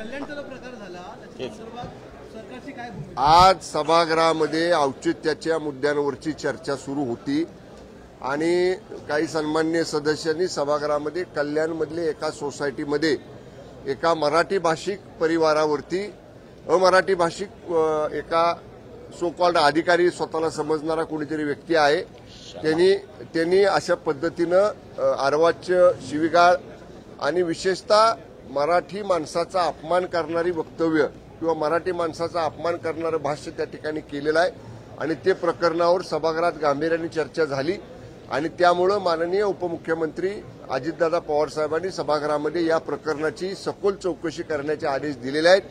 कल्याणचा जो प्रकार झाला त्याच्या संदर्भात सरकारची काय भूमिका? आज सभागृहामध्ये औचित्याच्या मुद्द्यांवरची चर्चा सुरू होती आणि काही सन्माननीय सदस्यांनी सभागृहामध्ये कल्याणमधले एका सोसायटीमध्ये एका मराठी भाषिक परिवारावरती अमराठी भाषिक एका सो कॉल्ड अधिकारी स्वतःला समजणारा कोणीतरी व्यक्ती आहे त्यांनी अशा पद्धतीनं अर्वाच्य शिवीगाळ आणि विशेषतः मराठी माणसाचा अपमान करणारी वक्तव्य किंवा मराठी माणसाचा अपमान करणारं भाष्य त्या ठिकाणी केलेलं आहे आणि ते प्रकरणावर सभागृहात गांभीर्याने चर्चा झाली आणि त्यामुळे माननीय उपमुख्यमंत्री अजितदादा पवार साहेबांनी सभागृहामध्ये या प्रकरणाची सखोल चौकशी करण्याचे आदेश दिलेले आहेत।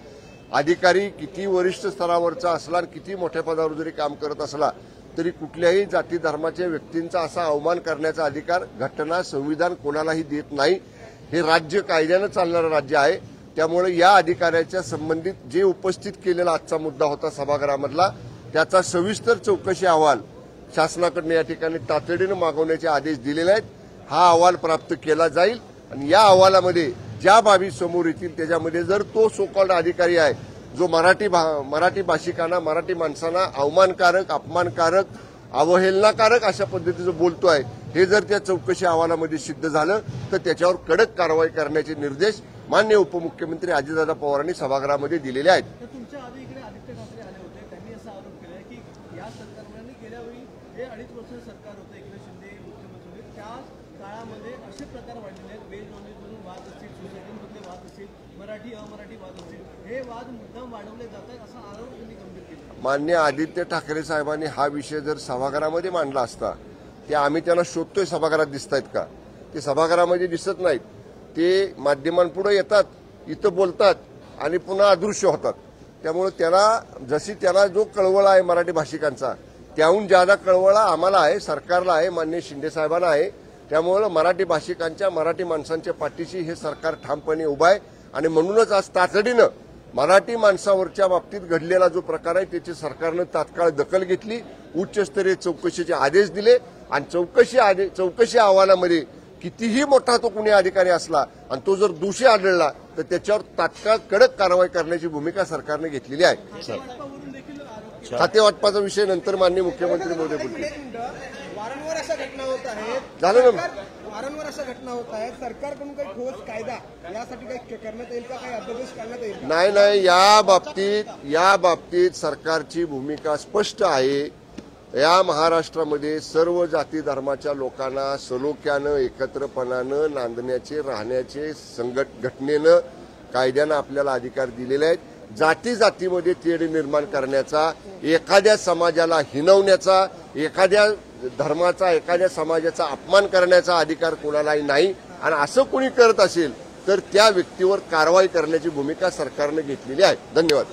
अधिकारी किती वरिष्ठ स्तरावरचा असला आणि किती मोठ्या पदावर जरी काम करत असला तरी कुठल्याही जाती धर्माच्या व्यक्तींचा असा अवमान करण्याचा अधिकार घटना संविधान कोणालाही देत नाही। हे राज्य कायद्यानं चालणारं राज्य आहे, त्यामुळे या अधिकाऱ्याच्या संबंधित जे उपस्थित केलेला आजचा मुद्दा होता सभागृहामधला त्याचा सविस्तर चौकशी अहवाल शासनाकडून या ठिकाणी तातडीनं मागवण्याचे आदेश दिलेले आहेत। हा अहवाल प्राप्त केला जाईल आणि या अहवालामध्ये ज्या बाबी समोर येतील त्याच्यामध्ये जर तो सो कॉल्ड अधिकारी आहे जो मराठी भाषिकांना मराठी माणसांना अवमानकारक अपमानकारक अवहेलनाकारक अशा पद्धतीचं बोलतोय हे जर त्या चौकशी अहवालामध्ये सिद्ध झालं तर त्याच्यावर कडक कारवाई करण्याचे निर्देश माननीय उपमुख्यमंत्री अजितदादा पवारांनी सभागृहामध्ये दिलेले आहेत। तुमच्या आधी इकडे आदित्य ठाकरे आले होते, त्यांनी असा आरोप केला की या सरकारने गेल्या वेळी जे 2.5 वर्ष सरकार होतं एकनाथ शिंदे मुख्यमंत्री होते त्या काळामध्ये असे प्रकार वाढलेले आहेत, वेज नॉनव्हेजवरून वाद असतील, सोसायटीमधले वाद असतील, मराठी अमराठी वाद असतील, हे वाद मुद्दाम वाढवले जात आहेत असा आरोप त्यांनी गंभीर केला। माननीय आदित्य ठाकरे साहेबांनी हा विषय जर सभागृहामध्ये मांडला असता ते आम्ही त्यांना शोधतोय सभागृहात दिसत आहेत का, ते सभागृहामध्ये दिसत नाहीत, ते माध्यमांपुढे येतात, इथं बोलतात आणि पुन्हा अदृश्य होतात। त्यामुळे त्याला जो कळवळा आहे मराठी भाषिकांचा त्याहून ज्यादा कळवळा आम्हाला आहे, सरकारला आहे, माननीय शिंदे साहेबांना आहे। त्यामुळे मराठी भाषिकांच्या मराठी माणसांच्या पाठीशी हे सरकार ठामपणे उभा आहे आणि म्हणूनच आज तातडीनं मराठी माणसावरच्या बाबतीत घडलेला जो प्रकार आहे त्याची सरकारनं तात्काळ दखल घेतली, उच्चस्तरीय चौकशीचे आदेश दिले आणि चौकशी अहवालामध्ये कितीही मोठा तो कुणी अधिकारी असला आणि तो जर दोषी आढळला तर त्याच्यावर तात्काळ कडक कारवाई करण्याची भूमिका सरकारने घेतलेली आहे। खातेवाटपाचा विषय नंतर माननीय मुख्यमंत्री महोदय बोलतील। वारंवार अशा घटना होत आहेत, झालं ना, वारंवार अशा घटना होत आहेत, सरकारकडून काही ठोस कायदा यासाठी काही करण्यात येईल का, काही अध्यादेश काढण्यात येईल? नाही, या बाबतीत सरकारची भूमिका स्पष्ट आहे। या महाराष्ट्रामध्ये सर्व जाती धर्माच्या लोकांना सलोख्यानं एकत्रपणानं नांदण्याचे राहण्याचे घटनेनं कायद्यानं आपल्याला अधिकार दिलेले आहेत। जातीमध्ये तेढ निर्माण करण्याचा, एखाद्या समाजाला हिणवण्याचा, एखाद्या धर्माचा एखाद्या समाजाचा अपमान करण्याचा अधिकार कोणालाही नाही आणि असं कोणी करत असेल तर त्या व्यक्तीवर कारवाई करण्याची भूमिका सरकारने घेतलेली आहे। धन्यवाद।